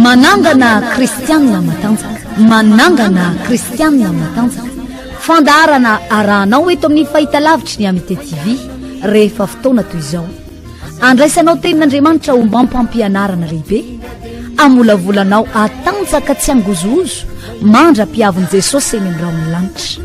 Manangana KRISTIANA matanjaka. Manangana KRISTIANA matanjaka. Fandarana aranao eto amin'ny fahitalavitry ny Amite TV rehefa fotoana toy izao. Andraisanao tenin'Andriamanitra ho mampampianarana lehibe. Amolavolanao atanjaka tsy angozozo mandra-piavon'i Jesosy eny amin'ny raon'ny lanitra.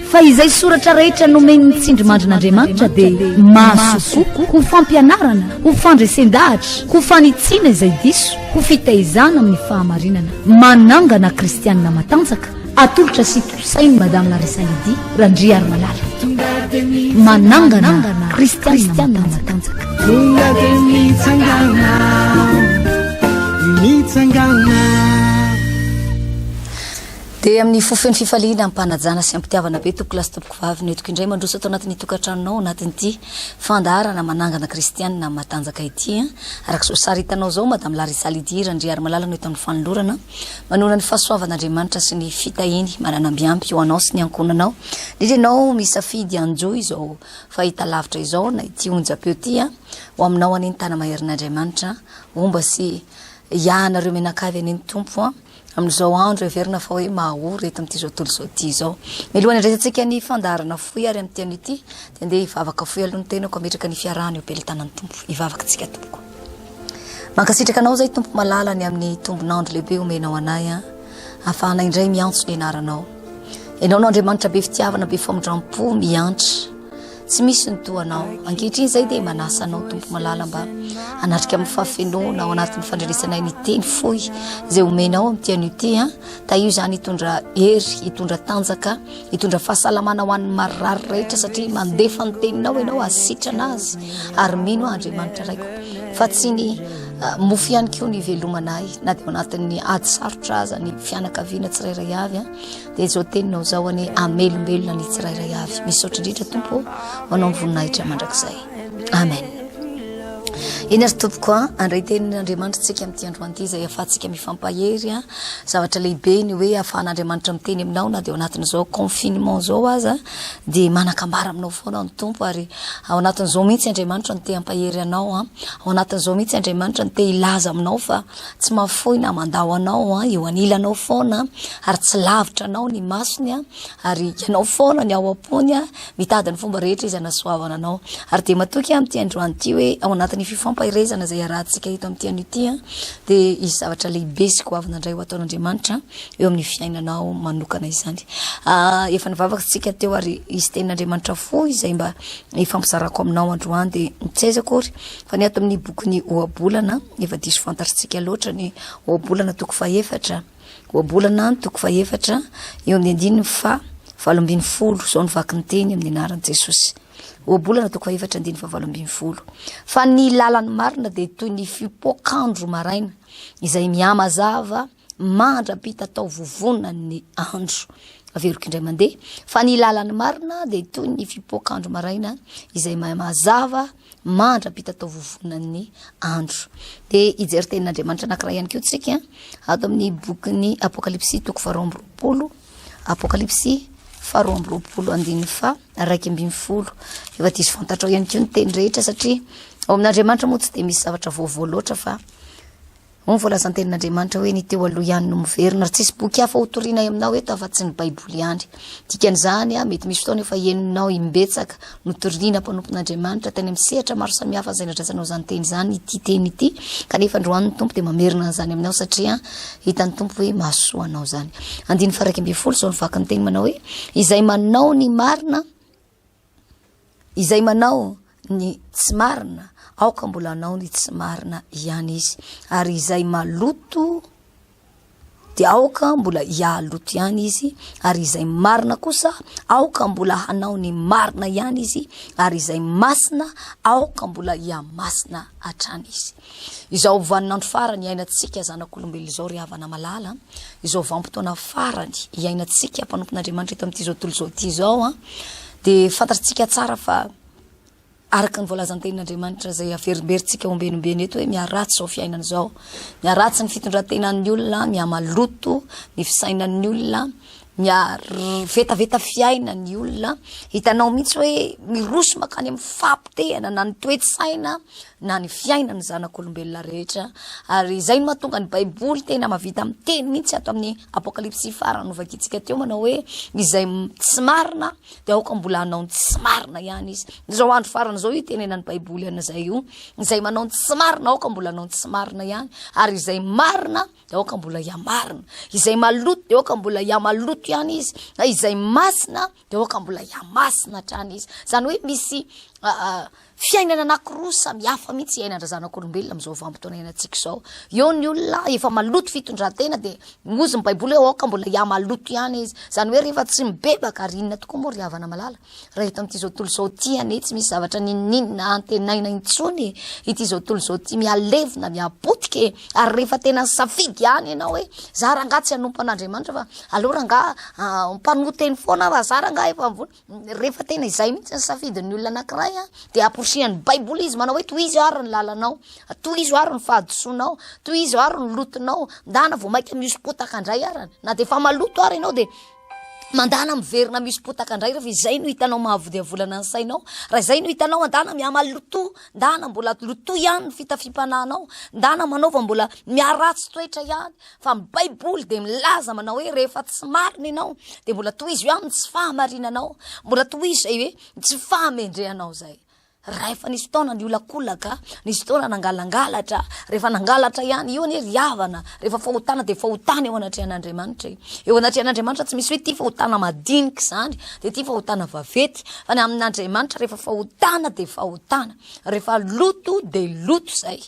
Fa izay soratra rehetra nomeny nitsindrimandrin'Andriamanitra dia mahasoko ho fampianarana, ho fandresen-dahatra, ho fanitsiana izay diso, ho fitaizana amin'ny fahamarinana. Manangana KRISTIANA matanjaka. Atolotra sy tosainy Madame Larissa randria ary malala. Manangana KRISTIANA matanjaka. Dia amin'ny fofeny fifaliana ampanajana sy ampitiavana be toko lasy tompoko vavy netoko indray mandroso atao anatin'ny tokantranonao anatin'ity fandarana manangana KRISTIANA matanjaka ity. Araka sary hitanao zao Madame Larissa randria ary malala no eto amin'ny fanolorana manona ny fahasoavan'Andriamanitra sy ny fitahiny mananambiampy ho anao sy ny ankonanao. Indrindra ianao misafidy anjo izao fahita lavitra izao na ity onjapeo ty ho aminao aneny tana maherin'Andriamanitra omba sy ianareo menakavy aneny tompo amin'izao andro everina fa hoe mahaory eto amin'ity zao tontolo zao ty zao. Milohany resatsika ny fandarana foy ary amin'ny tiany ity dia andeha hivavaka foy aloha ny tenako ametraka ny fiarahana eo am-pelantanan'ny tompo. Hivavaka tsika tompoko. Mankasitraka anao zay tompo malala ny amin'ny tombonandro lehibe omenao anay ahafahana indray miantso ny anaranao. Ianao no Andriamanitra be fitiavana be famondrampo miantra. Tsy misy ny toanao. Ankehitriny zay dia manasa anao tompo malala mba anatrika amin'ny fahafenoana ao anatin'ny fandrenesanay ny teny foy zay omenao amin'ny tiany ity ta io zany hitondra hery, hitondra tanjaka, hitondra fahasalamana ho an'ny marary rehetra satria mandefa ny teninao ianao asitrana azy ary mino Andriamanitra raiko fa tsy ny mofo ihany koa ny velomanay na dia ao anatin'ny ady sarotra aza ny fianakaviana tsirairay avy dia zao teninao zao any amelombelona ny tsirairay avy. Misaotra indrindra tompo anao voninahitra mandrakizay. Amen. Eny ary tompoko andray tenin'Andriamanitra tsika amin'ity androany izay ahafahantsika mifampahery zavatra lehibe ny hoe ahafahan'Andriamanitra miteny aminao na dia ao anatin'izao confinement zao aza dia manakambara aminao foana ny tompo ary ao anatin'izao mihitsy Andriamanitra ny te hampahery anao ao anatin'izao mihitsy Andriamanitra ny te hilaza aminao fa tsy mafoy na mandao anao eo anilanao foana ary tsy lavitra anao ny masony ary ianao foana ny ao am-pony mitady ny fomba rehetra izy anasoavana anao ary dia matoky amin'ity androany ity hoe ao anatin'ny fampairezana zay arahantsika eto amin'ity any ity dia izy zavatra lehibe sy goavinandray ho ataon'Andriamanitra eo amin'ny fiainanao manokana izany. Efa nivavaka tsika teo ary izy tenin'Andriamanitra foy izay mba ifampizarako aminao androany dia tsy aiza akory fa ny ato amin'ny boky ohabolana efa diso fantatritsika loatra ny ohabolana toko faefatra ohabolana toko faefatra eo amin'ny andininy fa 7 zao ny vaky ny teny amin'ny anaran'i Jesosy. Ohabolana toko faefatra andiny fa 7 fa ny lalan'ny marina dia toy ny fipokandro maraina izay mihamazava mandrapita tao vovona ny andro averoko indray mandeha fa ny lalan'ny marina dia toy ny fipokandro maraina izay mihamazava mandrapita tao vovona ny andro. Dia ijery tenin'Andriamanitra anankiray ihany koa tsika ato amin'ny bokin'ny Apokalipsy toko 12 Apokalipsy 12 andiny fa 1:10 efa diso fantatrao ihany koa ny teny rehetra satria ao amin'Andriamanitra moa tsy dia misy zavatra vaovao loatra fa voalazany tenin'Andriamanitra hoe ny teo aloha ihany no miverina ary tsisy boky hafa hotoriana aminao eto afa-tsy ny Baiboly ihany. Dikan'izany mety misy fotoana efa henonao imbetsaka notoriana mpanompon'Andriamanitra teny amin'ny sehatra maro samihafa izay nadrasanao zany teny zany ity teny ity kanefa androany ny tompo dia mamerina an'izany aminao satria hitan'ny tompo hoe mahasoa anao zany. Andiny fa 1:10 zao ny vaky ny teny manao hoe izay manao ny marina izay manao ny tsy marina aoka mbola anao ny tsy marina ihany izy ary izay maloto dia aoka mbola hialoto ihany izy ary izay marina kosa aoka mbola hanao ny marina ihany izy ary izay masina aoka mbola hiamasina hatrany izy. Izao vaninandro farany iainantsika zanak'olombelona izao ry havana malala izao vanim-potoana farany iainantsika mpanompon'Andriamanitra eto amin'ity zao tontolo zao ty zao dia fantatritsika tsara fa araka ny voalazany tenin'Andriamanitra zay averimberitsika ombenombeny eto hoe miaratsy zao fiainana zao, miaratsy ny fitondrantenan'ny olona, mihamaloto ny fisainan'ny olona vetaveta fiaina ny olona hitanao mihitsy hoe miroso makany amin'ny fampitehana na ny toetsaina na ny fiainany zanak'olombelona rehetra ary izay no mahatonga ny baiboly tena mavita amin'ny teny mihitsy ato amin'ny apokalipsy farany novakitsika teo manao hoe izay tsy marina dia aoka mbola hanao ny tsy marina ihany izy zao andro farany zao io tenenany baiboly anazay io izay manao ny tsy marina aoka mbola hanao ny tsy marina ihany ary izay marina dia aoka mbola iamarina izay maloto dia aoka mbola iamaloto ihany izy izay masina dia aoka mbola iamasina hatrany izy zany hoe misy fiainana anankiroa samihafa mihitsy iainana zanak'olombelona amin'izao vanim-potoana iainantsika izao eo ny olona efa maloto fitondran-tena dia ozy ny baiboly hoe aoka mbola iamaloto ihany izy zany hoe rehefa tsy mibebaka ary inona tokoa moa ry havana malala raha eto amin'ity zao tontolo zao ty anie tsy misy zavatra ninina antenaina intsony ity zao tontolo zao ty mialevina miapotika ary rehefa tena safidy ihany ianao hoe za rangaha tsy hanompo an'Andriamanitra fa aloha rangaha mpanoteny foana fa za rangaha efa rehefa tena izay mihitsy ny safidin'ny olona anankiray dia aporisihan'ny baiboly izy manao hoe toy izy ary ny lalanao toy izy ary ny fahadisoanao toy izy ary ny lotonao ndana vao maika mihosom-potaka indray arany na dia efa maloto ary ianao dia mandana miverina mihosom-potaka indray rehefa izay no hitanao mahavodeavolana ny sainao raha izay no hitanao andana miamaloto ndana mbola loto ihany ny fitafimpananao ndana manaova mbola miaratsy toetra ihany fa ny baiboly dia milaza manao hoe rehefa tsy marina ianao dia mbola toy izy io aminy tsy fahamarinanao mbola toy izy zay hoe tsy fahamendrehanao zay raha efa nisy fotoana ny olakolaka nisy fotoana nangalangalatra rehefa nangalatra ihany io anie riavana rehefa fahotana dia fahotana eo anatrehan'Andriamanitra eo anatrehan'Andriamanitra tsy misy hoe ty fahotana madinika zany dia ty fahotana vavety fa ny amin'Andriamanitra rehefa fahotana dia fahotana rehefa loto dia loto zay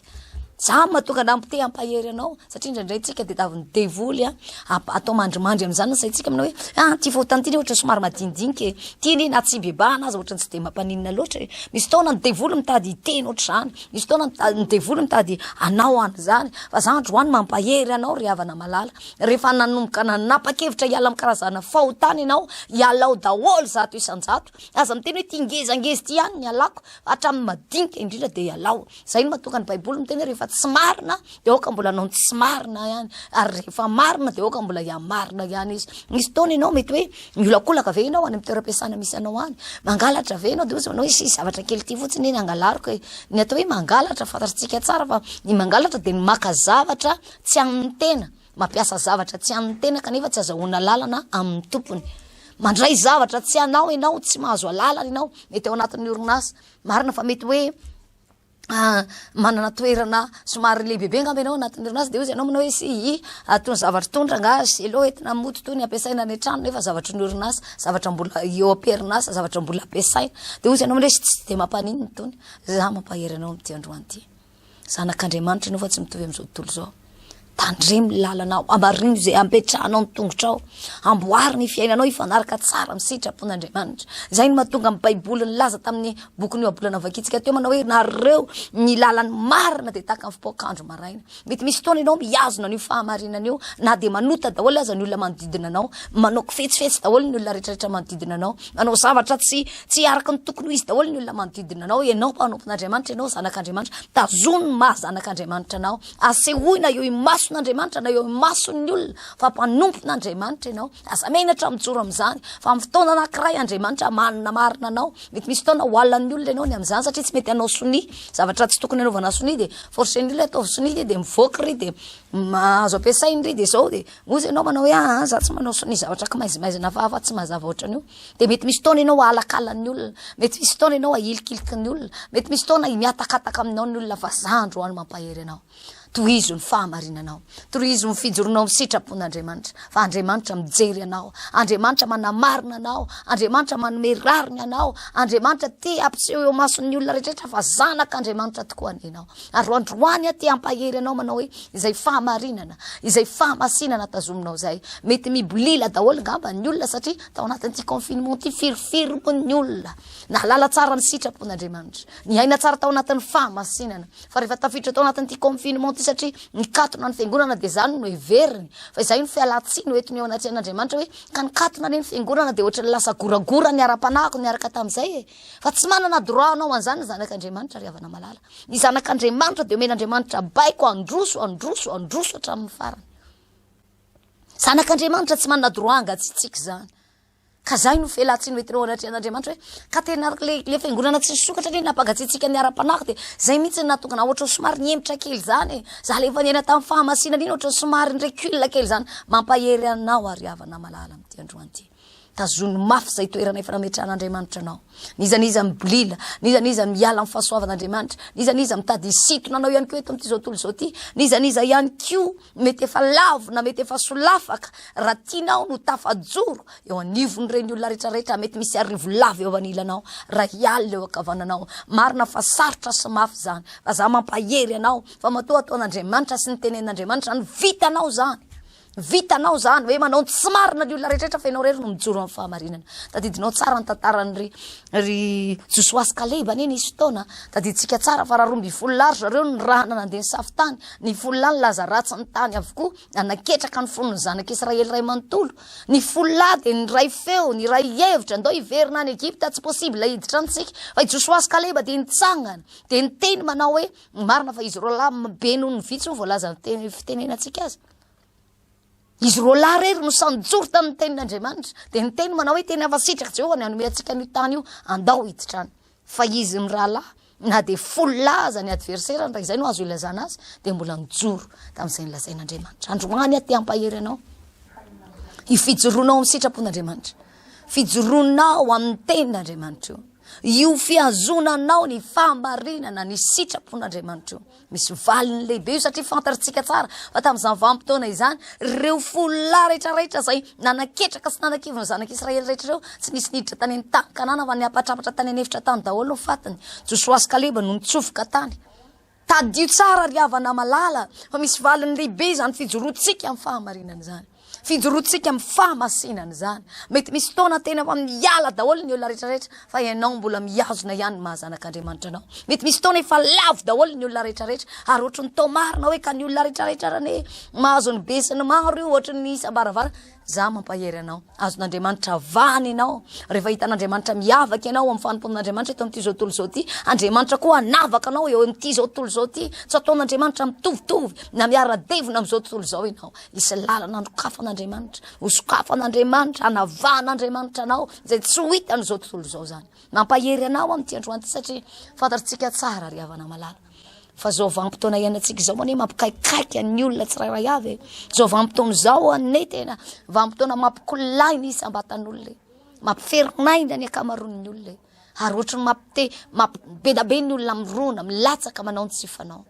za mahatonga nampite hampahery anao satria indraindray tsika dia tavy ny devoly atao mandrimandry amin'izany say tsika aminao hoe ty fahotana ty ohatra somary madinidinika ty ny na tsy bebahana azy ohatra tsy dia mampaninina loatra misy fotoana ny devoly mitady hiteny ohatra zany misy fotoana ny devoly mitady anao any zany fa za androany mampahery anao ry havana malala rehefa nanomboka nanapa-kevitra hiala amin'ny karazana fahotana ianao hialao daholo zato isan-jato aza miteny hoe ty ngezangeza ty ihany ny alako hatramin'ny madinika indrindra dia hialao zay no mahatonga ny baiboly miteny rehefa tsy marina dia aoka mbola anao tsy marina ihany ary rehefa marina dia aoka mbola iamarina ihany izy misy fotoana ianao mety hoe miolakolaka ve ianao any amin'ny toeram-piasana misy anao any mangalatra ve ianao dia ozy manao hoe sisy zavatra kely ty fotsiny ny angalariko ny atao hoe mangalatra fantatritsika tsara fa ny mangalatra dia ny maka zavatra tsy amin'ny tena mampiasa zavatra tsy amin'ny tena kanefa tsy azahoana lalana amin'ny tompony mandray zavatra tsy anao ianao tsy mahazo alalana ianao mety ao anatin'ny orinasa marina fa mety hoe manana toerana somary lehibehibe ngamba ianao anatin'ny orinasa dia ozy ianao manao hoe sy tony zavatra tondra nga zelo entina moto tony ampiasaina any an-trano nefa zavatra ny orinasa zavatra mbola eo am-perinasa zavatra mbola ampiasaina dia ozy ianao manao hoe tsy dia mampanininy tony za mampahery anao amin'ity androany ity zanak'Andriamanitra ianao fa tsy mitovy amin'izao tontolo zao tandremy lalanao amarino zay ampetrahanao ny tongotrao amboary ny fiainanao ifanaraka tsara amin'ny sitrapon'Andriamanitra zay no mahatonga amin'ny baiboly nilaza tamin'ny boky nioabolana vakitsika teo manao hoe nareo ny lalany marina dia tahaka amin'ny fipoakandro maraina mety misy fotoana ianao mihazona an'io fahamarinana io na dia manota daholo aza ny olona manodidina anao manao kifetsifetsy daholo ny olona rehetrarehetra manodidina anao manao zavatra tsy araka ny tokony ho izy daholo ny olona manodidina anao ianao mpanompon'Andriamanitra ianao zanak'Andriamanitra tazony maha zanak'Andriamanitra anao asehoina eo imaso n'Andriamanitra na eo mason'ny olona fa mpanompon'Andriamanitra ianao aza menatra mijoro amin'izany fa amin'ny fotoana anankiray Andriamanitra manana marina anao mety misy fotoana hoalan'ny olona ianao ny amin'izany satria tsy mety anao sonia zavatra tsy tokony anaovana sonia dia forsen'ny olona ataovy sonia dia mivoaka ry dia azo ampiasainy ry dia zao dia ozy ianao manao hoe za tsy manao sonia zavatra kamaizimazina fa tsy mazava ohatran'io dia mety misy fotoana ianao alakalan'ny olona mety misy fotoana ianao ahilikilikin'ny olona mety misy fotoana miatakataka aminao ny olona fa za androany mampahery anao tohizo ny fahamarinanao tohizo ny fijoronao amin'ny sitrapon'Andriamanitra fa Andriamanitra mijery anao Andriamanitra manamarina anao Andriamanitra manome rariny anao Andriamanitra ty ampiseho eo mason'ny olona rehetrarehetra fa zanak'Andriamanitra tokoa anao ary androany ty ampahery anao manao hoe izay fahamarinana izay fahamasinana tazominao zay mety mibolila daholo ngamba ny olona satria tao anatin'ity confinement ty firifirony olona na lala tsara ny sitrapon'Andriamanitra ny aina tsara tao anatin'ny fahamasinana fa rehefa tafiditra tao anatin'ity confinement satria nikatona ny fiangonana dia zany no heveriny fa izay no fialatsiny hoetiny eo anatreha'Andriamanitra hoe ka nikatona ny fiangonana dia ohatra ny lasa goragora ny ara-panahiko niaraka tamin'izay fa tsy manana droit anao an'izany zanak'Andriamanitra ry havana malala ny zanak'Andriamanitra dia omen'Andriamanitra baiko androso hatramin'ny farany Zanak'Andriamanitra tsy manana droanga tsitsika zany. Ka zay no felatsiny metinao anatrehan'Andriamanitra hoe ka tena le fiangonana tsy sokatra le napagatsitsika ny ara-panahy de zay mihitsy natonga na ohatry somary niemitra kely zany za le efa niaina tamin'ny fahamasinana iny ohatry somary recul kely zany mampahery anao ary havana malala amin'ity androany ity. Tazony mafy zay toerana efa nametrahan'Andriamanitra anao. Nizaniza mibolila, nizaniza miala amin'ny fahasoavan'Andriamanitra, nizaniza mitady isitona anao ihany koa eto amin'ity zao tontolo zao ity, nizaniza ihany koa mety efa lavo na mety efa solafaka raha tianao no tafajoro eo anivon'ireny olona rehetrarehetra mety misy arivo lavo eo anilanao raha hiala eo ankavananao. Marina fa sarotra sy mafy zany fa za mampahery anao fa matoa ataon'Andriamanitra sy ny tenen'Andriamanitra ny vitanao zany. Vitanao zany hoe manao tsy marina ny olona rehetrarehetra fa ianao rery no mijoro amin'ny fahamarinana. Tadidinao tsara ny tantarany ry Josoa sy Kaleba anie nisy fotoana. Tadiditsika tsara fa raha 12 laritra reo ny rahana nandeha safy tany. Ny folo lahy laza ratsy ny tany avokoa anaketraka ny fonony zanak'Israely ray manontolo. Ny folo lahy de ny ray feo, ny ray hevitra ndao iverina any Egypta tsy possible hiditra antsika. Fa Josoa sy Kaleba de nitsangana de niteny manao hoe marina fa izy ro lahy be noho ny vitsy voalaza fitenenantsika azy. Izy ro lahy rery no sanjoro tamin'ny tenin'Andriamanitra de ny teny manao hoe teny avasitraka Jehova ny hanome antsika ny tany io andao hiditra any. Fa izy mirahalahy na de folo lahy aza ny adversaire raha izay no azo ilazana azy de mbola mijoro tamin'izay nilazain'Andriamanitra. Androany aty ampahery anao. Ifijoroanao amin'ny sitrapon'Andriamanitra. Fijoroanao amin'ny tenin'Andriamanitra io. Io fiazonanao ny fahamarinana ny sitrapon'Andriamanitra io. Misy valiny lehibe io satria fantaritsika tsara fa tamin'izany vanim-potoana izany reo folo lahy rehetrarehetra zay nanaketraka sy nanakivony zanak'Israely rehetra reo tsy nisy niditra tany amin'ny tany Kanana fa niapatrapatra tany anefitra tany daholo no fatany. Josoa sy Kaleba no nitsofoka tany. Tadio tsara ry havana malala fa misy valiny lehibe zany fijoroantsika amin'ny fahamarinana zany. Fijoroantsika amin'ny fahamasinana zany. Mety misy fotoana tena fa miala daholo ny olona rehetrarehetra fa ianao mbola miazona ihany mahazanak'Andriamanitra anao. Mety misy fotoana efa lavo daholo ny olona rehetrarehetra ary ohatry ny tomarina hoe ka ny olona rehetrarehetra raha ne mahazo ny besiny maro io ohatry ny isam-baravara. Za mampahery anao. Azon'Andriamanitra vany anao. Rehefa hitan'Andriamanitra miavaka ianao amin'ny fanompoan'Andriamanitra eto amin'ity zao tontolo zao ity, Andriamanitra koa anavaka anao eo amin'ity zao tontolo zao ity. Tsy ataon'Andriamanitra mitovitovy na miara-devina amin'izao tontolo zao ianao. Isy lalana anokafan'Andriamanitra, hosokafan'Andriamanitra, anavan'Andriamanitra anao zay tsy ho hitan'izao tontolo zao zany. Mampahery anao amin'ity androany ity satria fantaritsika tsara ry havana malala. Fa zao vanim-potoana iainantsika zao manie mampikaikaiky ny olona tsirairay avy. Zao vanim-potoana zao ane tena vanim-potoana mampikolainy isam-batan'olona. Mampiferinayna ny akamaroan'ny olona. Ary ohatrany mampibedabe ny olona mirona, milatsaka manao ny tsifanao.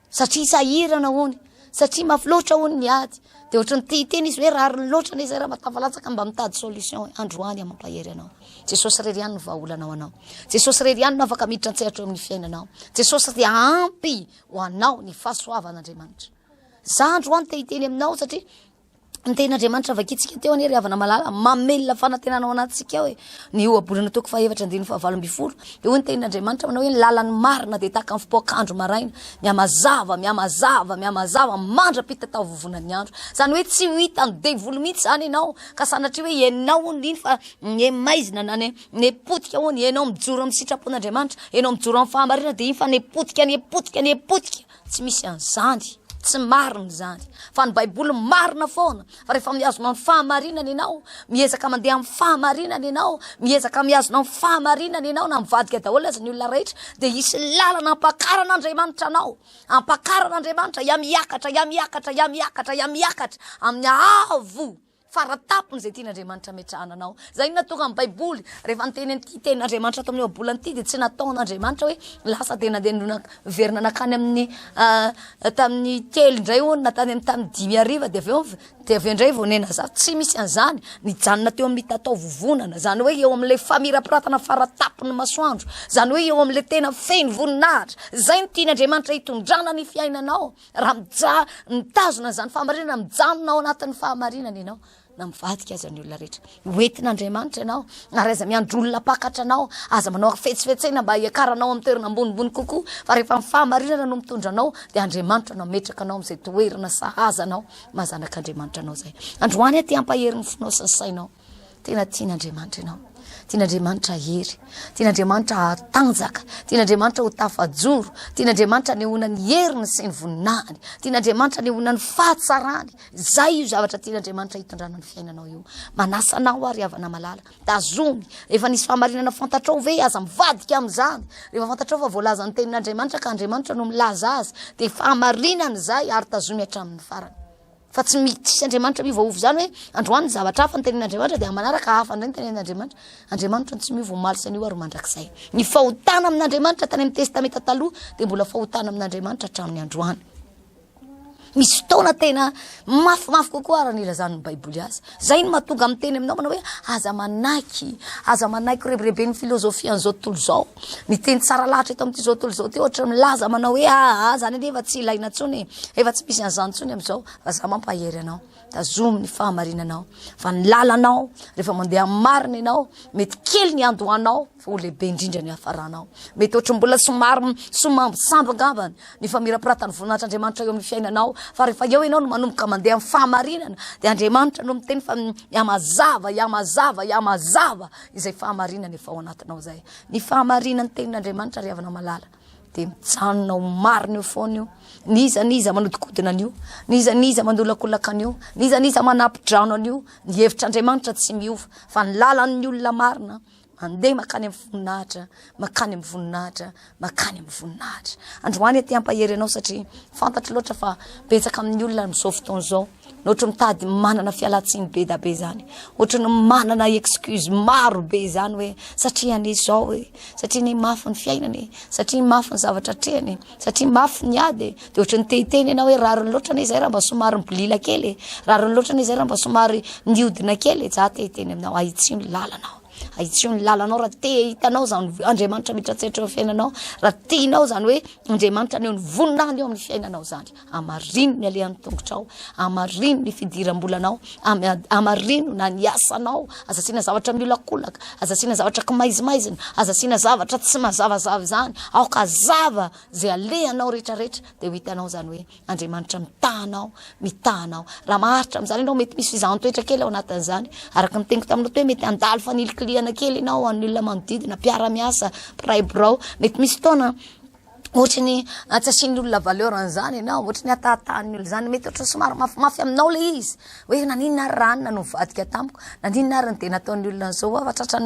Satria sahirana hony, satria mafy loatra hony ny ady. De ohatrany teny izy hoe raha ary loatra ne zay raha matavalatsaka mba mitady solution androany mampahery anao. Jesosy rery ihany no vahaolanao anao. Jesosy rery ihany no afaka miditra antsehatra amin'ny fiainanao. Jesosy dia ampy ho anao ny fahasoavan'Andriamanitra. Za androany te hiteny aminao satria ny ten'Andriamanitra vakitsika teo anie ry havana malala mamelona fanantenanao anatsika hoe ny ohabolana toko faha-efatra andiny faha-20 de hoy ny ten'Andriamanitra manao hoe ny lalany marina de tahaka ny fipoakandro maraina miamazava mandrapita tao vovonan'ny andro. Zany hoe tsy ho hita ny devolo mihitsy zany ianao ka sanatria hoe ianao ny fa ny maizina na ny potika hony ianao mijoro amin'ny sitrapon'Andriamanitra, ianao mijoro amin'ny fahamarinana de iny fa nepotika tsy misy an'izany. Tsy marina zany. Fa ny Baiboly marina foana. Fa rehefa miazona amin'ny fahamarinana ianao, miezaka mandeha amin'ny fahamarinana ianao, miezaka miazona amin'ny fahamarinana ianao na mivadika daholo aza ny olona rehetra, de isy lalana ampakaran'Andriamanitra anao. Ampakaran'Andriamanitra miakatra amin'ny avo faratapony zay tian'Andriamanitra metrahana anao. Zay natonga amin'ny Baiboly rehefa niteny an'ity tenin'Andriamanitra ato amin'ny ohabolany ity de tsy nataon'Andriamanitra hoe lasa de nandeha verina nakany amin'ny tamin'ny telo indray hono na tany amin'ny 5 ariva de avy indray vao nena za tsy misy an'izany nijanona teo amin'ny tatao vovonana. Zany hoe eo amin'le famirapiratana faratapony masoandro. Zany hoe eo amin'le tena feno voninahitra. Zay ny tian'Andriamanitra hitondrana ny fiainanao. Raha mitazona zany fahamarinana mijanona ao anatin'ny fahamarinana ianao. Na mivadika aza ny olona rehetra. Hoentin'Andriamanitra ianao, ary aza miandro olona pakatra anao, aza manao fetsifetsena mba hiakaranao amin'ny toerana ambonimbony kokoa. Fa rehefa fahamarinana no mitondra anao, de Andriamanitra no metraka anao amin'izay toerana sahazanao, mahazanak'Andriamanitra anao zay. Androany aty ampahery ny finao sy ny sainao. Tena tian'Andriamanitra ianao. tian'Andriamanitra hery, tian'Andriamanitra tanjaka, tian'Andriamanitra ho tafajoro, tian'Andriamanitra ny honany heriny sy ny voninahiny, tian'Andriamanitra ny honany fahatsarany. Zay io zavatra tian'Andriamanitra hitondrana ny fiainanao io. Manasanao ary avana malala, tazomy, rehefa nisy fahamarinana fantatrao ve aza mivadika am'izany, rehefa fantatrao fa voalaza ny tenin'Andriamanitra ka Andriamanitra no milaza azy, de fahamarinana zay ary tazomy hatramin'ny farany. Fa tsy misy Andriamanitra mivoavo zany hoe androany zavatra hafa ny tenin'Andriamanitra de manaraka hafa ndray ny tenin'Andriamanitra. Andriamanitra tsy mivoamaly san'io ary mandrakizay. Ny fahotana amin'Andriamanitra tany amin'ny testamenta taloha de mbola fahotana amin'Andriamanitra hatramin'ny androany. Misy fotoana tena mafimafy kokoa ary nilazan'ny Baiboly azy. Zay no mahatonga amin'ny teny aminao manao hoe aza manaiky rebireben'ny filozofia an'izao tontolo zao. Ny teny tsara lahatra eto amin'ity zao tontolo zao ty ohatra milaza manao hoe zany anie efa tsy ilaina intsony, efa tsy misy an'izany intsony amin'izao. Fa za mampahery anao, tazomy ny fahamarinanao, fa ny lalanao rehefa mandeha amin'ny marina ianao, mety kely ny andohanao fa ho lehibe indrindra ny hafaranao. Mety ohatra mbola somary sambangambany ny famirapiratany voninahitran'Andriamanitra eo amin'ny fiainanao. Fa rehefa eo ianao no manomboka mandeha amin'ny fahamarinana, de Andriamanitra no miteny fa yamazava izay fahamarinana efa ao anatinao zay. Ny fahamarinana ny tenin'Andriamanitra ry havana malala de mijanona ho marina eo foana io. Niza manodikodina an'io, niza mandolakolaka an'io, niza manampidrano an'io. Ny hevitr'Andriamanitra tsy miova, fa ny lalan'ny olona marina mandeha makany amin'ny voninahitra, Androany aty ampahery anao satria fantatra loatra fa betsaka amin'ny olona amin'izao fotoana zao. Ohatra mitady manana fialatsiny be da be zany. Ohatra ny manana excuse maro be zany hoe satria anisy zao hoe, satria ny mafy ny fiainany, satria mafy ny zavatra trehany, satria mafy ny ady. De ohatra ny tehiteny ianao hoe rariny loatra ne zay raha mba somary mbolila kely, rariny loatra ne zay raha mba somary niodina kely. Za tehiteny aminao ahitsio ny lalanao. Ahitsio ny lalanao raha te hitanao zany Andriamanitra mitratsehatra eo amin'ny fiainanao, raha tianao zany hoe Andriamanitra ny voninahiny eo amin'ny fiainanao zany. Amarino ny alehan'ny tongotrao, amarino ny fidiram-bolanao, amarino na ny asanao, aza sina zavatra miolakolaka, aza sina zavatra kimaizimaizina, aza sina zavatra tsy mazavazava zany. Aoka zava zay alehanao rehetrarehetra de ho hitanao zany hoe Andriamanitra mitahanao. Raha maharitra amin'izany ianao mety misy fizahanttoetra kely ao anatin'izany. Araka ny teniko taminao hoe mety andalo faniliklihana kely ianao amin'ny olona manodidina, mpiara-miasa, piray birao. Mety misy fotoana ohatra ny tsy asian'ny olona valeur an'izany ianao, ohatra ny atahatahan'ny olona zany, mety ohatra somary mafimafy aminao le izy hoe naninona ranona no mivadika tamiko, naninona ary de nataon'ny olona zao fa tratra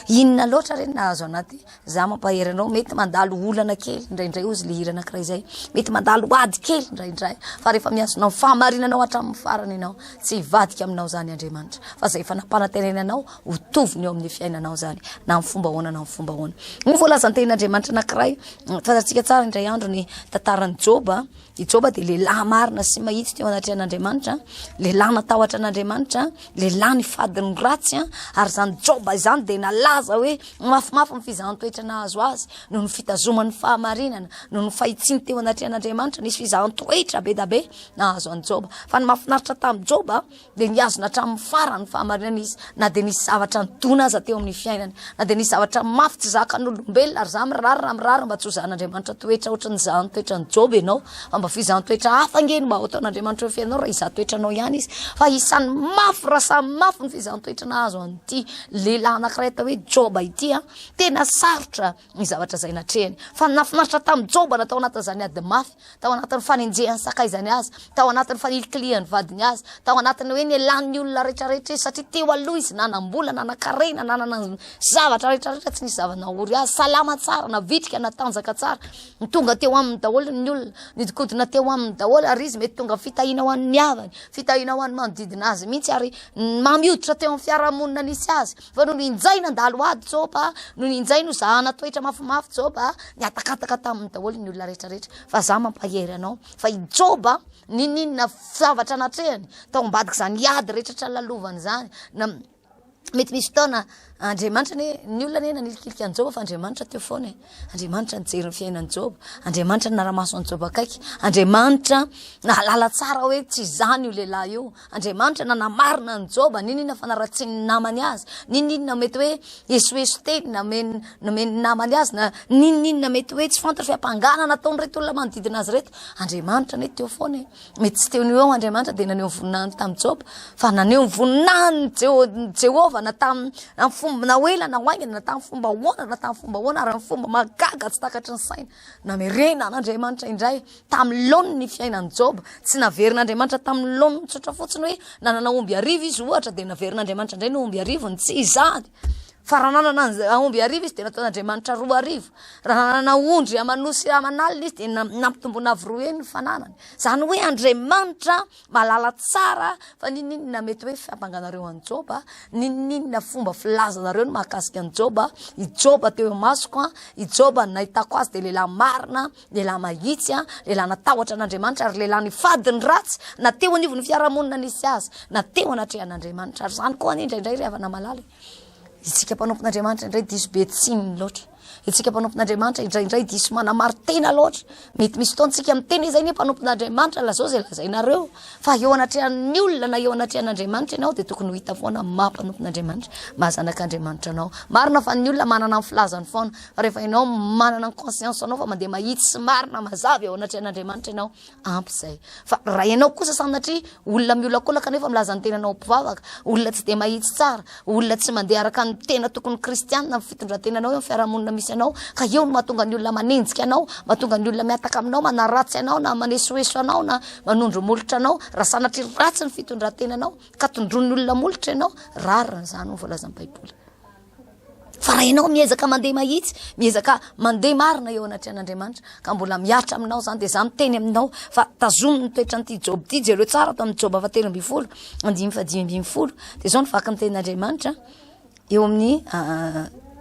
inona loatra reny nahazo anaty. Za mampahery anao mety mandalo olana kely indraindray ozy le hira anankiray zay, mety mandalo ady kely indraindray, fa rehefa miazonao fahamarinanao hatramin'ny farany ianao tsy hivadika aminao zany Andriamanitra, fa zay efa nampanantenenanao ho toviny eo amin'ny fiainanao zany, na amin'ny fomba ahoana na amin'ny fomba ahoana. Ny voalazan'ny tenin'Andriamanitra anankiray fantatsika tsara indray andro ny tantaran'ny Joba. I Joba de lehilahy marina sy mahitsy teo anatrehan'Andriamanitra, lehilahy natahotra an'Andriamanitra, lehilahy ny fadiny ratsy, ary zany Joba izany de nalaza hoe mafimafy ny fizahan-toetra nahazo azy noho ny fitazomany fahamarinana, noho ny fahitsiny teo anatrehan'Andriamanitra. Nisy fizahan-toetra be da be nahazo an'i Joba, fa ny mahafinaritra tamin'i Joba de niazona hatramin'ny farany fahamarinana izy, na de nisy zavatra nidona aza teo amin'ny fiainany, na de nisy zavatra mafy tsy zakan'olombelona ary za mirary mba tsy ho zahan'Andriamanitra toetra ohatra ny zahan-toetra ny Joba ianao, fa mba fizahan-toetra hafa ngeny mba ho ataon'Andriamanitra eo fiainanao raha izahan-toetranao ihany izy. Fa isany mafy raha samy mafy ny fizahan-toetra nahazo an'ity lehilahy anankiray atao hoe Joba ity, tena sarotra ny zavatra zay natrehany. Fa nafinaritra tamin'ny Joba natao anatin'izany ady mafy, tao anatin'ny fanenjehany sakaizany azy, tao anatin'ny fanilikilihany vadiny azy, tao anatin'ny hoe nielan'ny olona rehetrarehetra izy, satria teo aloha izy nanambola, nanakarena, nanana zavatra rehetrarehetra tsy nisy zavanahory azy, salama tsara, navitrika, natanjaka tsara, tonga teo amin'ny daholo ny olona, nidikodina teo amin'ny daholo, ary izy mety tonga fitahina ho an'ny havany, fitahina ho an'ny manodidina azy mihitsy, ary mamioditra teo amin'ny fiarahamonina nisy azy. Fa no ninjay nandalo ady Joba, no ninjay no zahana toetra mafimafy Joba, niatakataka tamin'ny daholo ny olona rehetrarehetra. Fa za mampahery anao fa i Joba ninina zavatra natrehany tao ambadika zany ady rehetratra lalovany zany. Mety misy fotoana Andriamanitra ny olona ne nanilikilika an'i Joba, fa Andriamanitra teo foana. Andriamanitra nijery ny fiainan'i Joba, Andriamanitra naramaso an'i Joba akaiky, Andriamanitra nahalala tsara hoe tsy zany io lehilahy io, Andriamanitra nanamarina an'i Joba, ninina fa naratsiany namany azy, ninina mety hoe esoeso teny nomeny namany azy, na ninina mety hoe tsy fantatra fiampangana nataony reto olona manodidina azy reto. Andriamanitra ne teo foana. Mety tsy teo eo Andriamanitra de naneho voninahiny tamin'i Joba, fa naneho voninahiny Jehova na tamin'ny fomba na oela na oaingana na tamin'ny fomba hoana na tamin'ny fomba hoana ary ny fomba magaga tsy takatry ny saina namerena an'Andriamanitra indray tamin'ny laony ny fiainan'ny Job tsy naverin'Andriamanitra tamin'ny laony tsotra fotsiny hoe nanana omby arivo izy ohatra dia naverin'Andriamanitra indray ny omby arivony tsy izany fa raha nanana omby arivo izy dia nataon'Andriamanitra 2 arivo raha nanana ondry amanosy amanalina izy dia nampitombona roa ny fananany zany hoe Andriamanitra malala tsara fa ninina mety hoe fampanganareo an Job ninina fomba filazanareo ny mahakasika an Job i Job teo masoko i Job nahitako azy dia lehilahy marina lehilahy mahitsy lehilahy natahotra an'Andriamanitra ary lehilahy ny fadiny ratsy na teo anivon'ny fiarahamonina nisy azy na teo anatrehan'Andriamanitra ary zany koa indraindray rehefa namalala itsika mpanompon'Andriamanitra indray diso be tsininy loatra itsika mpanompon'Andriamanitra indray diso manamartena loatra mety misy fotoantsika miteny izay ny mpanompon'Andriamanitra lazao zay lazainareo fa eo anatrehan'ny olona na eo anatrehan'Andriamanitra ianao dia tokony ho hita foana mampanompon'Andriamanitra mahazanak'Andriamanitra anao marina fa ny olona manana ny filazany foana fa rehefa ianao manana ny conscience anao fa mandeha mahitsy sy marina mazava eo anatrehan'Andriamanitra ianao ampy zay fa raha ianao kosa sanatria olona miolakolaka nefa milaza ny tenanao mpivavaka olona tsy dia mahitsy tsara olona tsy mandeha araka ny tena tokony kristianina amin'ny fitondrantenanao eo amin'ny fiarahamonina misy anao ka eo no mahatonga ny olona manenjika anao mahatonga ny olona miataka aminao manaratsy anao na manesoeso anao na manondro molotra anao raha sanatria ratsy ny fitondrantenanao ka tondron'ny olona molotra ianao rarina zany voalazan'ny Baiboly fa raha ianao miezaka mandeha mahitsy miezaka mandeha marina eo anatrehan'Andriamanitra ka mbola miatra aminao zany dia za miteny aminao fa tazomy ny toetran'ity Job ty jereo tsara tamin'ny Job 7:20 5:20 dia zao ny vaky ny tenin'Andriamanitra eo amin'ny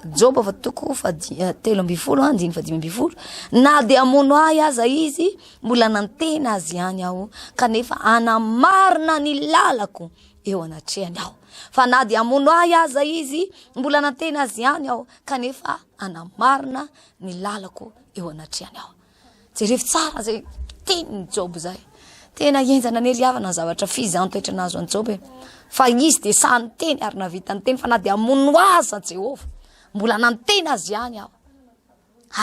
Job 3:20 na dia amono ahy aza izy mbola nantena azy ihany aho kanefa anamarina ny lalako eo anatrehany aho fa na dia amono ahy aza izy mbola nantena azy ihany aho kanefa anamarina ny lalako eo anatrehany aho jerevy tsara zay teny Job zay tena enjana ny eliavana ny zavatra fizany toetra nazo an Job fa izy dia sany teny ary navita ny teny fa na dia amono aza Jehova mbola nantena azy ihany aho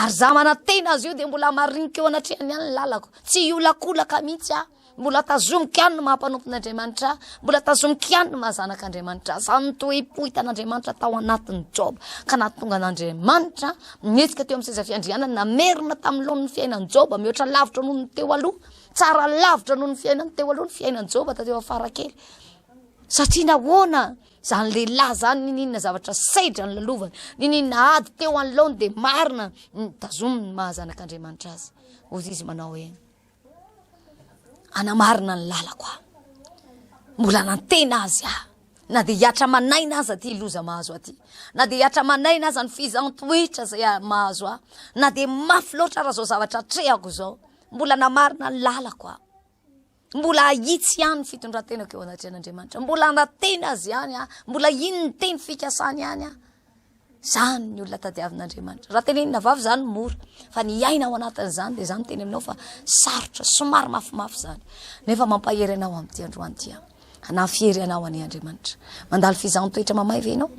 ary za manantena azy io dia mbola marinika eo anatrehany ihany ny lalako tsy iolakolaka mihitsy mbola tazomiko ihany ny mahampanonton'Andriamanitra mbola tazomiko ihany ny mahazanak'Andriamanitra zany toe-po hitan'Andriamanitra tao anatin'ny Job ka nahatonga an'Andriamanitra mihetsika teo amin'ny seza fiandrianana namerina tamin'ny lohan'ny fiainan'ny Job mihoatra lavitra noho ny teo aloha tsara lavitra noho ny fiainany teo aloha ny fiainan'ny Job tateo afara kely satria nahoana zany lehilahy zany ninina zavatra saidra ny lalovany ninina ady teo anoloany dia marina tazomy ny mahazanak'Andriamanitra azy ozy izy manao hoe anamarina ny lalako mbola nantena azy na dia hiatra manaina aza ty loza mahazo aty na dia hiatra manaina aza ny fizantoetra zay mahazo na dia mafy loatra raha zao zavatra trehako zao mbola namarina ny lalako mbola ahitsy ihany fitondrantenako eo anatrehan'Andriamanitra mbola nantena azy ihany mbola ino ny teny fikasany ihany zany ny olona tadiavin'Andriamanitra raha tenenina vavy zany mora fa ny aina ao anatin'izany dia zany teny aminao fa sarotra somary mafimafy zany nefa mampahery anao amin'ity androany ty hanafiery anao any Andriamanitra mandalo fizantoetra mamay ve ianao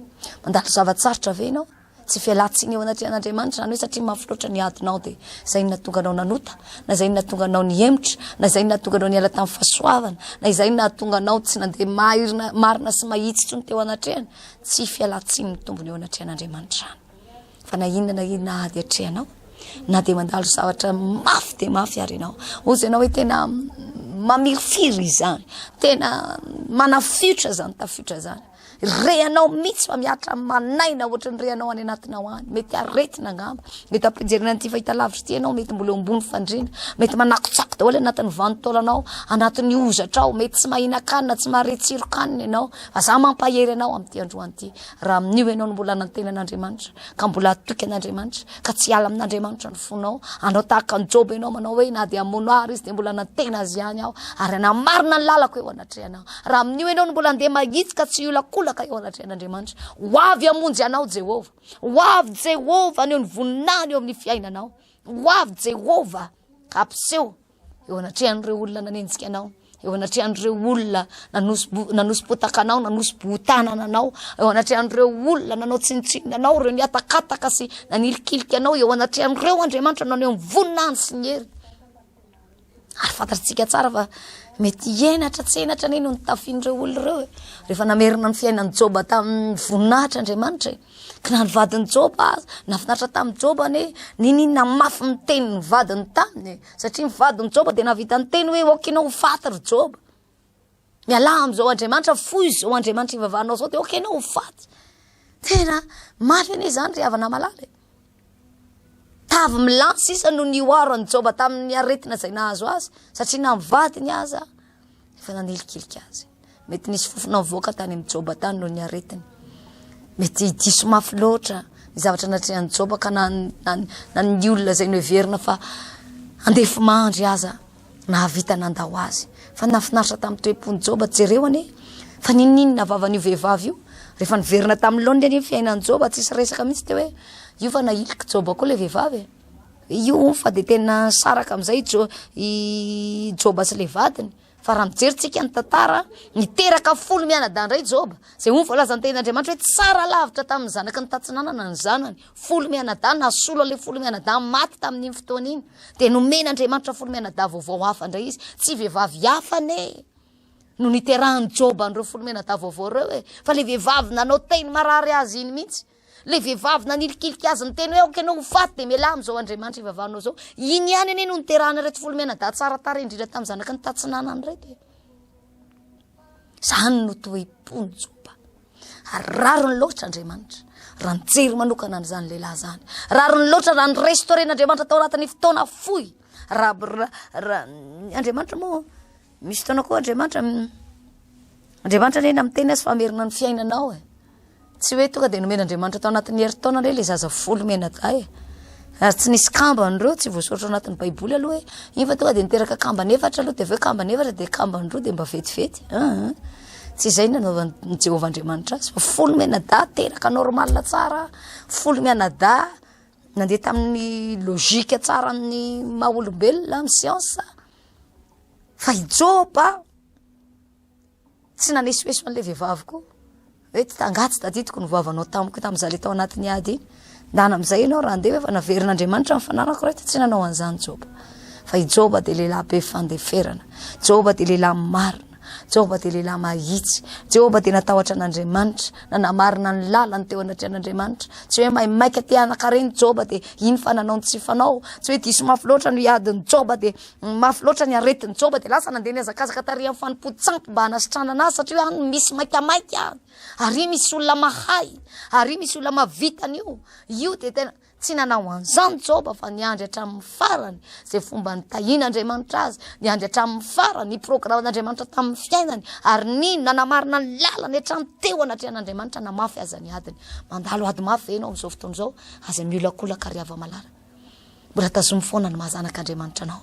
mandalo zavatsarotra ve ianao tsy fialatsiny eo anatrehan'Andriamanitra zany hoe satria mafy loatra ny adinao dia zay ny nahatonga anao nanota na zay ny nahatonga anao niemitra na zay ny nahatonga anao niala tamin'ny fahasoavana na izay ny nahatonga anao tsy nandeha marina sy mahitsy tsony teo anatrehany tsy fialatsiny ny tombony eo anatrehan'Andriamanitra fa na inona ady atrehanao na dia mandalo zavatra mafy dia mafy ary ianao ozy ianao hoe tena mamirifiry izany tena manafiotra zany tafiotra zany reanao mitsy fa miatra manaina ohatra ny reanao any anatinao any mety aretina angamba mety ampijerena an'ity fahita lavitra ity ianao mety mbola ambony fandrina mety manakotsako daholo anatin'ny vanitolanao anatin'ny ozatrao mety tsy mahina-kanina tsy maharetsirokanina ianao fa za mampahery anao amin'ity androany ity raha amin'io ianao no mbola nantenan'Andriamanitra ka mbola atoky an'Andriamanitra ka tsy ala amin'Andriamanitra ny fonao anao tahaka ny Job ianao manao hoe na dia amono ary izy dia mbola nantena azy ihany aho ary anamarina ny lalako eo anatrehanao raha amin'io ianao no mbola andeha mahitsy ka tsy iolakolaka eo anatrehan'Andriamanitra hoavy amonjy anao Jehova hoavy Jehova ny eo ny voninahiny eo amin'ny fiainanao hoavy Jehova ka ampiseho eo anatrehan'ireo olona nanenjika anao eo anatrehan'ireo olona nanosy-potaka anao nanosy-botanana anao eo anatrehan'ireo olona nanao tsinitsinina anao ireo niatakataka sy nanilikilika anao eo anatrehan'ireo Andriamanitra nanao eo ny voninahiny sy ny hery ary fantatsika tsara fa mety ienatra tsy enatra neny ny tafindreo olo reo rehefa namerina ny fiainany Joba tamin'ny voninahitra Andriamanitra ka na ny vadiny Joba nafinaritra tamin'ny Joba ninina mafy miteny ny vadiny taminy satria ny vadiny Joba dia navita ny teny hoe okenao ho faty ry Joba miala am'izao Andriamanitra foy izao Andriamanitra ivavahanao zao dia okenao ho faty tena mafy ane zany ry havana malala tavy milansy isa no nioaro ny Joba tamin'ny aretina zay nahazo azy satria na mivadiny aza efa nanelikiliky azy mety nisy fofona mivoaka tany amin'ny Joba tany no ny aretiny mety diso mafy loatra ny zavatra natrehan'ny Joba ka na ny olona zay no heverina fa andefy mandry aza nahavita nandao azy fa nafinaritra tamin'ny toe-pony Joba jereo ane fa ninina vavan'io vehivavy io rehefa niverina tamin'ny lony ane fiainan'ny Joba tsisy resaka mihitsy te hoe io fa nailiky Joba koa le vehivavy io fa de tena saraka am'izay Joba sy le vadiny fa raha mijeritsika ny tantara niteraka folo mianadahy ndray Joba zay volazany ten'Andriamanitra hoe tsara lavitra tamin'ny zanaky ny tatsinanana ny zanany folo mianadahy nasolo le folo mianadahy maty tamin'iny fotoana iny de nomen'Andriamanitra folo mianadahy vaovao hafa ndray izy tsy vehivavy hafa ane no niterahan'ny Joba andreo folo mianadahy vaovao reo fa le vehivavy nanao teny marary azy iny mihitsy le vehivavy nanilikiliky azy ny teny hoe okenao ho faty de miala am'izao Andriamanitra ivavahanao zao iny ihany ane no niterahana reto folo mianadahy tsara tara indrindra tamin'ny zanaky ny tatsinanany reto zany no toe-pony Joba rariny loatra Andriamanitra raha nijery manokana an'izany lehilahy zany rariny loatra raha ny restauren'Andriamanitra tao anatin'ny fotoana fohy raha Andriamanitra moa misy fotoana koa Andriamanitra nena miteny azy fa amerina ny fiainanao tsy hoe tonga de nomen'Andriamanitra tao anatin'ny herintaona le zaza folo mianadahy tsy nisy kambany reo tsy voasoratra anatin'ny baiboly aloha iny fa tonga de niteraka kambany efatra aloha de aveo kambany efatra de kambany roa de mba vetivety tsy izay nanaovan'ny Jehovah Andriamanitra azy fa folo mianadahy teraka normal tsara folo mianadahy nandeha tamin'ny logika tsara ny maha-olombelona amin'ny siansa fa i Joba tsy nanesoeso an'le vehivavy koa hoe ty tangatsy tadidiko ny voavanao tamiko tamin'izay le tao anatin'ny ady iny ndana am'izay ianao raha andeha fa naverin'Andriamanitra ny fananako reto tsy nanao an'izany Joba fa i Joba de lehilahy be fandeferana Joba de lehilahy marina Joba de lehilahy mahitsy Joba de natahotra an'Andriamanitra nanamarina ny lalany teo anatrehan'Andriamanitra tsy hoe mahay maika ty anakareny Joba de iny fananao tsy fanao tsy hoe diso mafy loatra ny adiny Joba de mafy loatra ny aretiny Joba de lasa nandeha niazakazaka tary amin'ny fanimpody-tsampy mba hanasitranana azy satria hoe misy maikamaika ary misy olona mahay ary misy olona mavitany io de tena tsy nanao an'izany Joba fa niandry hatramin'ny farany zay fomba nitahian'Andriamanitra azy niandry hatramin'ny farany ny programan'Andriamanitra tamin'ny fiainany ary nino nanamarina ny lalany hatrany teo anatrehan'Andriamanitra namafy aza ny adiny mandalo ady mafy enao am'izao fotoana izao aza miolakolaka ry hava-malala mbola tazomy foana ny mahazanak'Andriamanitra anao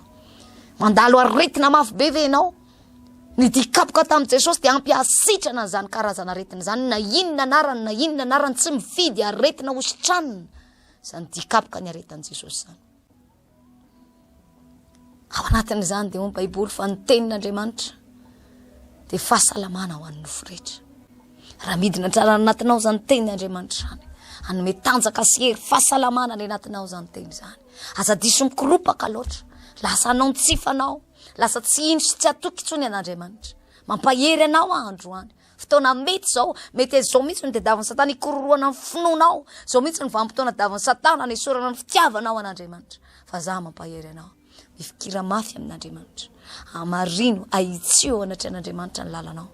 mandalo aretina mafy be ve enao nidikapoka tamin'i Jesosy de ampiasitrana zany karazana aretina zany na inona anarany tsy mifidy aretina hositranina zany dikapoka ny aretan'i Jesosy zany ao anatin'izany de baiboly fa ny tenin'Andriamanitra de fahasalamana ho an'ny nofo rehetra raha midina tsara anatinao zany tenin'Andriamanitra zany anome tanjaka sy hery fahasalamana ny anatinao zany teny zany aza diso mikoropaka loatra lasa anao ny tsifanao lasa tsy indro sy tsy atoky itsony an'Andriamanitra mampahery anao androany fotoana mety zao mety zao mihitsy ny tediavin'ny Satana ikororoana ny finonao zao mihitsy ny vanim-potoana tediavin'ny Satana ny esorana ny fitiavanao an'Andriamanitra fa za mampahery anao mifikira mafy amin'Andriamanitra amarino ahitsio anatrehan'Andriamanitra ny lalanao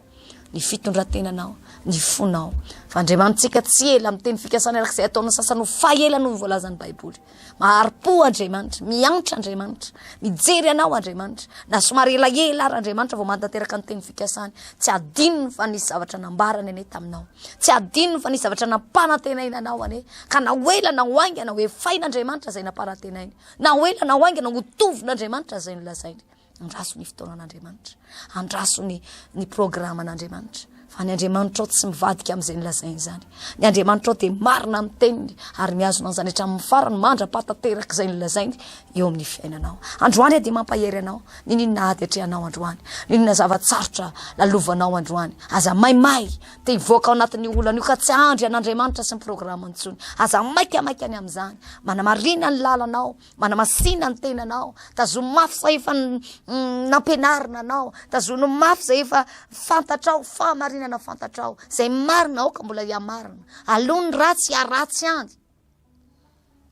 ny fitondratenanao ny fonao fa Andriamanitsika tsy ela amin'ny teny fikasana arak'izay ataon'ny sasany ho faela noho ny voalazan'ny baiboly maharim-po Andriamanitra miantra Andriamanitra mijery anao Andriamanitra na somary elaela ary Andriamanitra vao mantanteraka ny teny fikasany tsy adinony fa nisy zavatra nambarany ane taminao tsy adinony fa nisy zavatra nampanantenaina anao ane ka na hoela na hoaingana hoe fain'Andriamanitra zay nampanantenainy na hoela na hoaingana ho tovin'Andriamanitra zay nolazainy andraso ny fotoanan'Andriamanitra andraso ny programan'Andriamanitra fa ny Andriamanitra tsy mivadika am'izay nilazainy zany. Ny Andriamanitra dia marina amin'ny teniny ary miazona zany hatramin'ny farany mandra-patateraka izay nilazainy eo amin'ny fiainanao. Androany dia mampahery anao. Ninona ady atrehanao androany? Ninona zavatsarotra lalovanao androany? Aza maimay te hivoaka ao anatin'ny olana io ka tsy andry an'Andriamanitra sy ny programany intsony. Aza maika any amin'izany. Manamarina ny lalanao, manamasina ny tenanao, tazomy mafy zay efa nampianarina anao, tazono mafy zay efa fantatrao, fahamarinana fantatrao, zay marina ao ka mbola iamarina. Alony ratsy aratsy any.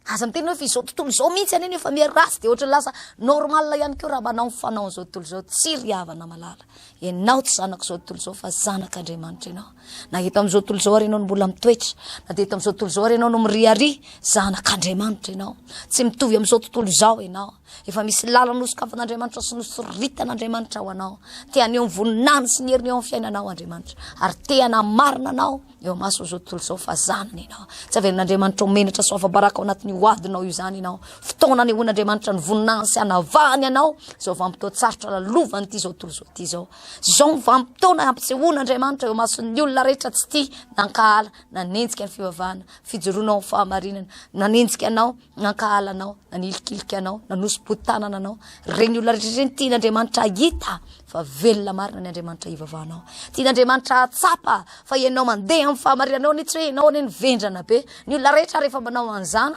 Aza miteny hoe fa izao tontolo izao mihitsy aneny efa miaratsy dia ohatra lasa normal ihany koa raha manao mifanao izao tontolo izao, tsy riavana malala. Ianao tsy zanaka izao tontolo izao fa zanak'Andriamanitra ianao. Na eto amin'izao tontolo izao ary ianao no mbola mitoetra, na dia eto amin'izao tontolo izao ary ianao no miriary, zanak'Andriamanitra ianao. Tsy mitovy amin'izao tontolo izao ianao. Efa misy lalana nosokafan'Andriamanitra sy nosoritan'Andriamanitra ao anao. Te haneho ny voninahiny sy ny heriny eo amin'ny fiainanao Andriamanitra. Ary te hanamarina anao eo maso izao tontolo izao fa zanany ianao. Tsy averin'Andriamanitra omenatra soafa-baraka ao anatin'ny hoadinao io zany ianao. Fotoana anehoan'Andriamanitra ny voninahiny sy hanavahany anao zao vanim-potoan-tsarotra lalovany ity zao tontolo izao ity zao. Zao ny vanim-potoana ampisehoan'Andriamanitra eo mason'ny olona rehetra tsy tia nankahala, nanenjika ny fivavahana, fijoroanao amin'ny fahamarinana, nanenjika anao, nankahala anao, nanilikilika anao, nanosibon-tanana anao. Reny olona rehetra reny tian'Andriamanitra hita fa velona marina ny Andriamanitra hivavahanao. Tian'Andriamanitra hatsapa fa ianao mandeha amin'ny fahamarinanao ny tsy hoe ianao ny vendrana be. Ny olona rehetra rehefa manao an'izany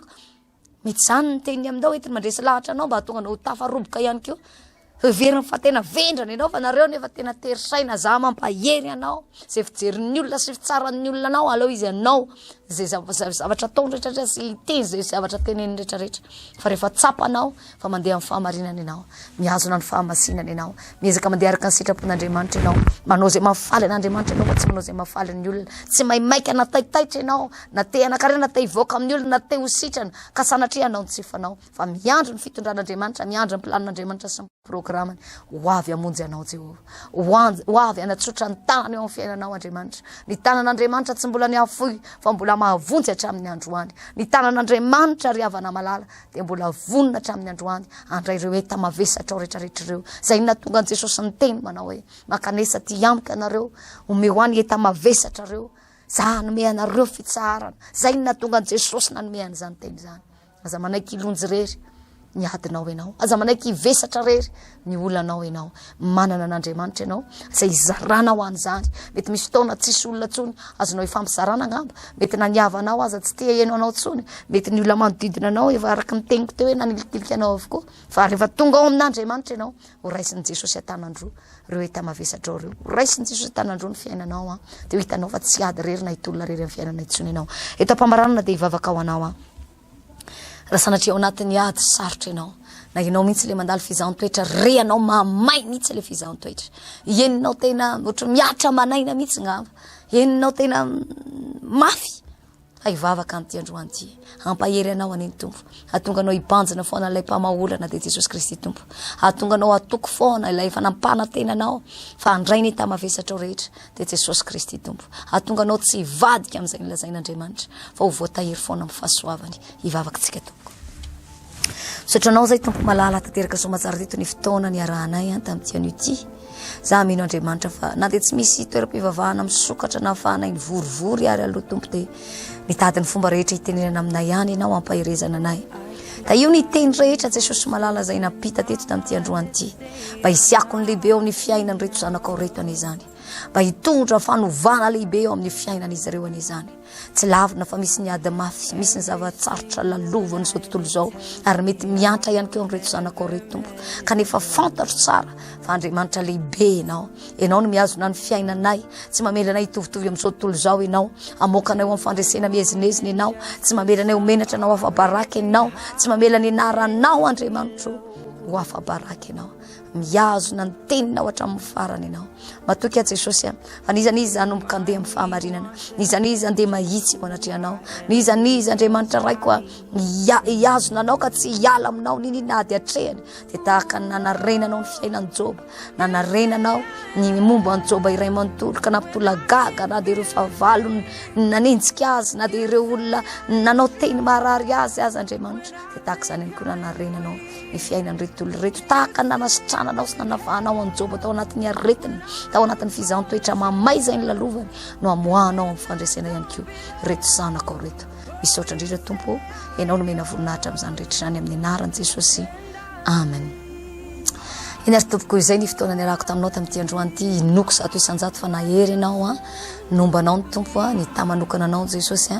mety zany ny teniny aminao entiny mandresy lahatra anao mba hatonga anao tafaroboka ihany koa. Veriny fa tena vendrana ianao fa nareo nefa tena terisaina za mampahery anao. Zay fijerin'ny olona sy fitsaran'ny olona anao aleo izy anao zay zavatra ataony rehetrarehetra sy teny zay zavatra teneny rehetrarehetra. Fa rehefa tsapanao fa mandeha amin'ny fahamarinana ianao, mihazona ny fahamasinana ianao, miezaka mandeha araka ny sitrapon'Andriamanitra ianao, manao zay mahafaly an'Andriamanitra ianao fa tsy manao zay mahafaly ny olona. Tsy maimaika na taitaitra ianao, na te anakarena te hivoaka amin'ny olona, na te ho sitrana ka sanatria anao ny tsifanao. Fa miandro ny fitondran'Andriamanitra, miandro ny planin'Andriamanitra sy ny programany. Ho avy hamonjy anao Jehovah. Ho avy hanatsotra ny tanany eo amin'ny fiainanao Andriamanitra. Ny tanan'Andriamanitra tsy mbola niafoy fa mbola mahavonjy hatramin'ny androany. Ny tanan'Andriamanitra ry havana malala dia mbola vonona hatramin'ny androany. Andray ireo eta mavesatra ao rehetrarehetra ireo. Zay natonga an' Jesosy ny teny manao hoe makanesa ty amika anareo, omeo any eta mavesatra reo. Za nome anareo fitsarana. Zay natonga an' Jesosy nanome an'izany teny zany. Aza manaiky ilonjy rery ny adinao ianao. Aza manaiky ivesatra rery ny olanao ianao. Manana an'Andriamanitra ianao zay izarana ho an'izany. Mety misy fotoana tsisy olona tsony azonao ifampizarana angamba. Mety naniavanao aza tsy te haino anao tsony. Mety ny olona manodidina anao efa araka ny teniko teo hoe nanilikiliko anao avokoa. Fa rehefa tonga ao amin'Andriamanitra ianao, ho raisin'i Jesosy atanandroa reo eta mavesatra reo. Ho raisin'i Jesosy atanandroa ny fiainanao dia ho hitanao fa tsy ady rery na hitolona rery amin'ny fiainana intsony ianao. Eto ampamaranana dia hivavaka ao anao raha sanatria ao anatin'ny ady sarotra ianao. Na ianao mihitsy le mandalo fizahon-toetra, reanao mamay mihitsy le fizahon-toetra. Eninao tena ohatra miatra manaina mihitsy ngamba. Eninao tena mafy. Hivavaka an'ity androany ity. Hampahery anao aneny Tompo. Hatonga anao hibanjina foana ilay mpamaolana dia Jesosy Kristy Tompo. Hatonga anao atoko foana ilay fanampana tenanao fa handray ny tamavesatra ao rehetra dia Jesosy Kristy Tompo. Hatonga anao tsy hivadika amin'izay nilazain'Andriamanitra fa ho voatahiry foana amin'ny fahasoavany. Hivavaka-tsika Tompo. Sotranao zay Tompo malala tanteraka somatsara teto ny fotoana ny arahanay tamin'ity anio ity. Za mino Andriamanitra fa na dia tsy misy toeram-pivavahana misokatra na afahanay ny vorivory ary aloha Tompo dia mitady ny fomba rehetra hitenenana aminay ihany ianao hampaherezana anay. Da io ny teny rehetra Jesosy malala zay napita teto tamin'ity androany ity. Mba hisiako ny lehibe eo amin'ny fiainany reto zanakao reto an'izany. Mba hitondra fanovana lehibe eo amin'ny fiainan'izy ireo an'izany. Tsy lavina fa misy ny ady mafy, misy ny zavatsarotra lalovany izao tontolo izao ary mety miantra ihany keo amin'reto zanakao reto Tompo. Kanefa fantatro tsara fa Andriamanitra lehibe ianao. Ianao no mihazona ny fiainanay. Tsy mamela anay hitovitovy amin'izao tontolo izao ianao. Amoakanay amin'ny fandresena miezinezina ianao. Tsy mamela anay homenatra anao afa-baraka ianao. Tsy mamela ny anaranao Andriamanitra ho afa-baraka ianao. Mihazona ny teninao hatramin'ny farany ianao. Matoky a Jesosy fa nizanizy anomboka andeha amin'ny fahamarinana. Nizanizy andeha mahitsy ho anatrehanao. Nizanizy Andriamanitra raiko ihazona anao ka tsy hiala aminao ninina ady hatrehany. Dia tahaka nanarenanao ny fiainan' Joba. Nanarenanao ny momba an' Joba iray manontolo ka nampitola gaga na dia ireo fahavalo nanenjika azy na dia ireo olona nanao teny marary azy Andriamanitra. Dia tahaka izany ihany koa nanarenanao ny fiainan' reto tontolo reto tahaka nanasitrananao sy nanavahanao anjobo tao anatin'ny aretina tao anatin'ny fizahon-toetra mamay zay ny lalovany no amoahanao amin'ny fandraisana ihany koa reto zanakao reto misaotra indrindra tompo ianao no mena voninahitra amin'izany rehetra izany amin'ny anaran'i Jesosy amen. Iny ary tompoko izay ny fotoana niarahako taminao tamin'ity androany ity inoko zato isanjato fa nahery ianao nombanao ny tompo ny tamanokana anao Jesosy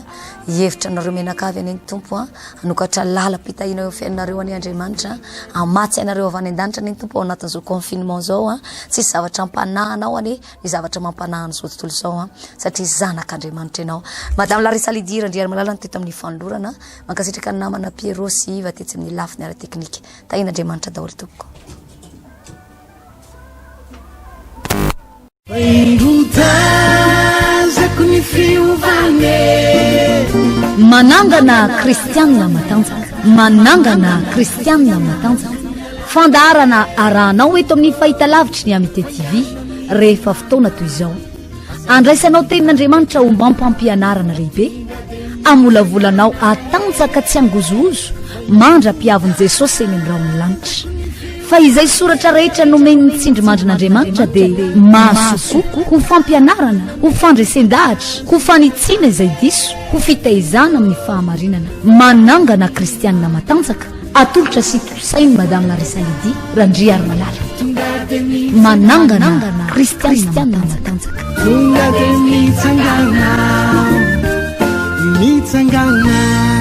hevitra anareo menakavy any tompo anokatra lalam-pitahiana eo fiainareo any Andriamanitra amatsy anareo avy any an-danitra ny tompo ao anatin'izao confinement zao tsy zavatra ampanahanao any ny zavatra mampanahana zao tontolo zao satria zanak'Andriamanitra ianao. Madame Larissa lidira ndriary malalany teto amin'ny fanolorana mankasitraka ny namana Piero sy Iva tetsy amin'ny lafiny ara teknika tahin'Andriamanitra daholo tompoko. Manangana Kristianina matanjaka, manangana Kristianina matanjaka. Fandaharana arahanao eto amin'ny fahitalavitra ny Amite TV rehefa fotoana toy izao. Andraisanao tenin'Andriamanitra ho mampampianarana lehibe. Amolavolanao atanjaka tsy angozozo mandra-piavin'i Jesosy eny amin'ny raon'ny lanitra. Fa izay soratra rehetra nomeny tsindrimandrin'Andriamanitra dia mahasokoa ho fampianarana, ho fandresen-dahatra, ho fanitsiana izay diso, ho fitaizana amin'ny fahamarinana. Manangana Kristianina matanjaka, atolotra sy tosainy Madame Larissa Lidi randriary malala. Manangana Kristianina matanjaka. Mitsangana